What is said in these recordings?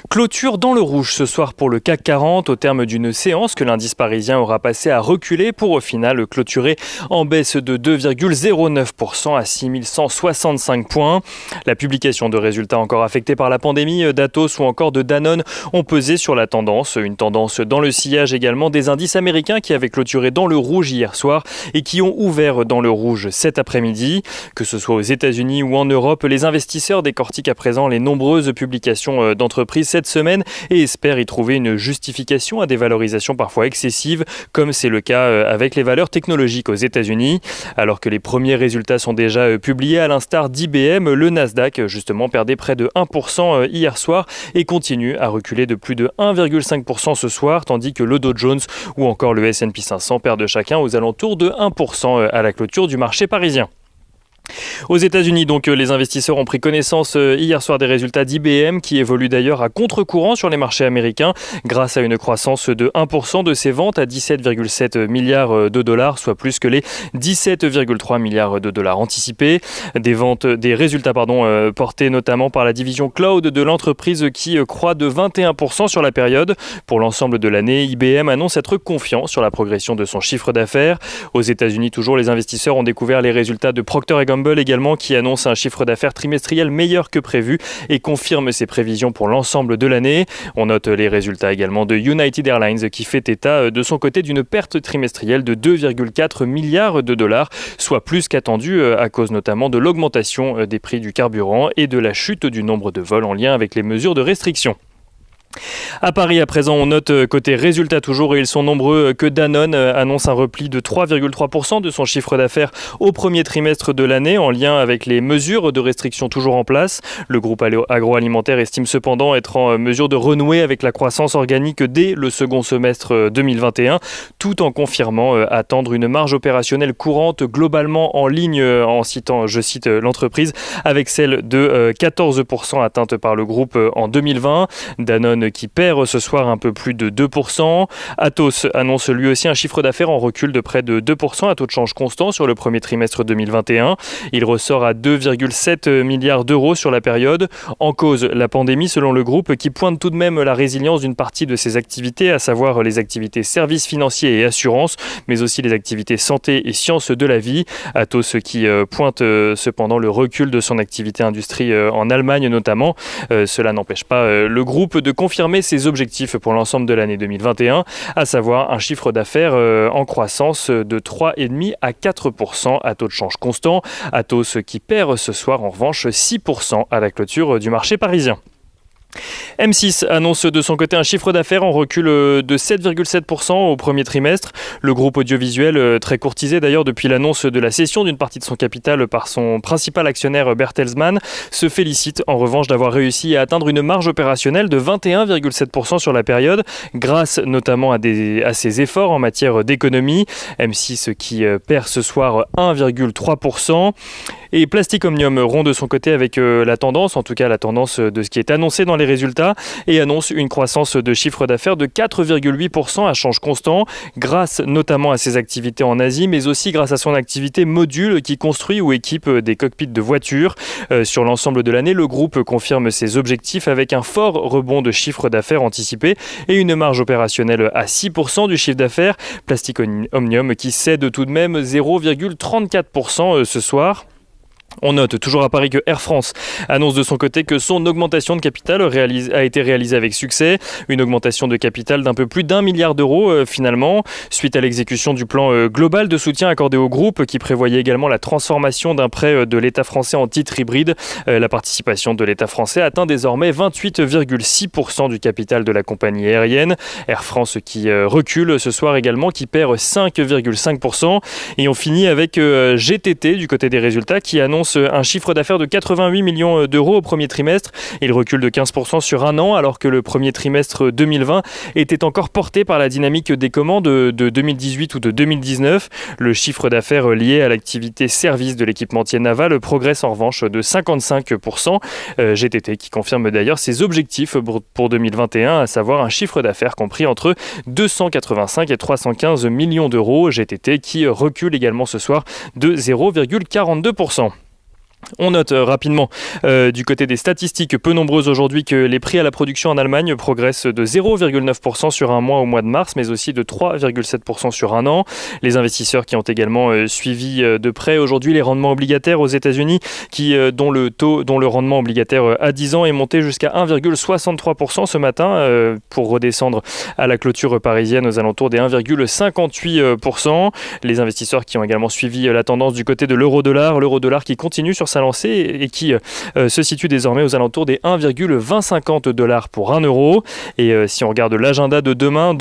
Clôture dans le rouge ce soir pour le CAC 40 au terme d'une séance que l'indice parisien aura passé à reculer pour au final clôturer en baisse de 2,09% à 6165 points. La publication de résultats encore affectés par la pandémie d'Atos ou encore de Danone ont pesé sur la tendance. Une tendance dans le sillage également des indices américains qui avaient clôturé dans le rouge hier soir et qui ont ouvert dans le rouge cet après-midi. Que ce soit aux États-Unis ou en Europe, les investisseurs décortiquent à présent les nombreuses publications d'entreprises cette semaine et espèrent y trouver une justification à des valorisations parfois excessives, comme c'est le cas avec les valeurs technologiques aux États-Unis. Alors que les premiers résultats sont déjà publiés, à l'instar d'IBM, le Nasdaq justement perdait près de 1% hier soir et continue à reculer de plus de 1,5% ce soir, tandis que le Dow Jones ou encore le S&P 500 perdent chacun aux alentours de 1% à la clôture du marché parisien. Aux États-Unis, donc, les investisseurs ont pris connaissance hier soir des résultats d'IBM qui évoluent d'ailleurs à contre-courant sur les marchés américains grâce à une croissance de 1% de ses ventes à 17,7 milliards de dollars, soit plus que les 17,3 milliards de dollars anticipés. Des résultats portés notamment par la division cloud de l'entreprise qui croît de 21% sur la période. Pour l'ensemble de l'année, IBM annonce être confiant sur la progression de son chiffre d'affaires. Aux États-Unis, toujours, les investisseurs ont découvert les résultats de Procter & Gamble également qui annonce un chiffre d'affaires trimestriel meilleur que prévu et confirme ses prévisions pour l'ensemble de l'année. On note les résultats également de United Airlines qui fait état de son côté d'une perte trimestrielle de 2,4 milliards de dollars, soit plus qu'attendu à cause notamment de l'augmentation des prix du carburant et de la chute du nombre de vols en lien avec les mesures de restriction. À Paris, à présent, on note côté résultats toujours, et ils sont nombreux, que Danone annonce un repli de 3,3% de son chiffre d'affaires au premier trimestre de l'année en lien avec les mesures de restriction toujours en place. Le groupe agroalimentaire estime cependant être en mesure de renouer avec la croissance organique dès le second semestre 2021, tout en confirmant attendre une marge opérationnelle courante globalement en ligne, en citant, je cite, l'entreprise, avec celle de 14% atteinte par le groupe en 2020. Danone qui perd ce soir un peu plus de 2%. Atos annonce lui aussi un chiffre d'affaires en recul de près de 2% à taux de change constant sur le premier trimestre 2021. Il ressort à 2,7 milliards d'euros sur la période. En cause, la pandémie selon le groupe qui pointe tout de même la résilience d'une partie de ses activités, à savoir les activités services financiers et assurances, mais aussi les activités santé et sciences de la vie. Atos qui pointe cependant le recul de son activité industrie en Allemagne notamment. Cela n'empêche pas le groupe de confirmer ses objectifs pour l'ensemble de l'année 2021, à savoir un chiffre d'affaires en croissance de 3,5 à 4% à taux de change constant. Atos qui perd ce soir en revanche 6% à la clôture du marché parisien. M6 annonce de son côté un chiffre d'affaires en recul de 7,7% au premier trimestre. Le groupe audiovisuel, très courtisé d'ailleurs depuis l'annonce de la cession d'une partie de son capital par son principal actionnaire Bertelsmann, se félicite en revanche d'avoir réussi à atteindre une marge opérationnelle de 21,7% sur la période, grâce notamment à ses efforts en matière d'économie. M6 qui perd ce soir 1,3%. Et Plastic Omnium rompt de son côté avec la tendance, en tout cas la tendance de ce qui est annoncé dans les résultats, et annonce une croissance de chiffre d'affaires de 4,8% à change constant, grâce notamment à ses activités en Asie, mais aussi grâce à son activité module qui construit ou équipe des cockpits de voitures. Sur l'ensemble de l'année, le groupe confirme ses objectifs avec un fort rebond de chiffre d'affaires anticipé et une marge opérationnelle à 6% du chiffre d'affaires. Plastic Omnium qui cède tout de même 0,34% ce soir. On note toujours à Paris que Air France annonce de son côté que son augmentation de capital a été réalisée avec succès. Une augmentation de capital d'un peu plus d'1 milliard d'euros finalement, suite à l'exécution du plan global de soutien accordé au groupe qui prévoyait également la transformation d'un prêt de l'État français en titre hybride. La participation de l'État français atteint désormais 28,6% du capital de la compagnie aérienne. Air France qui recule ce soir également, qui perd 5,5%. Et on finit avec GTT du côté des résultats qui annonce un chiffre d'affaires de 88 millions d'euros au premier trimestre. Il recule de 15% sur un an, alors que le premier trimestre 2020 était encore porté par la dynamique des commandes de 2018 ou de 2019. Le chiffre d'affaires lié à l'activité service de l'équipementier naval progresse en revanche de 55%. GTT qui confirme d'ailleurs ses objectifs pour 2021, à savoir un chiffre d'affaires compris entre 285 et 315 millions d'euros. GTT qui recule également ce soir de 0,42%. On note rapidement du côté des statistiques peu nombreuses aujourd'hui que les prix à la production en Allemagne progressent de 0,9% sur un mois au mois de mars, mais aussi de 3,7% sur un an. Les investisseurs qui ont également suivi de près aujourd'hui les rendements obligataires aux États-Unis, dont le rendement obligataire à 10 ans est monté jusqu'à 1,63% ce matin pour redescendre à la clôture parisienne aux alentours des 1,58%. Les investisseurs qui ont également suivi la tendance du côté de l'euro-dollar qui continue sur sa lancée et qui se situe désormais aux alentours des 1,2050$ pour 1 euro. Et si on regarde l'agenda de demain,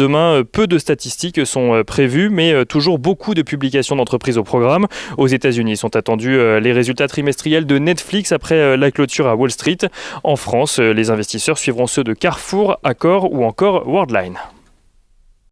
peu de statistiques sont prévues, mais toujours beaucoup de publications d'entreprises au programme. Aux États-Unis sont attendus les résultats trimestriels de Netflix après la clôture à Wall Street. En France, les investisseurs suivront ceux de Carrefour, Accor ou encore Worldline.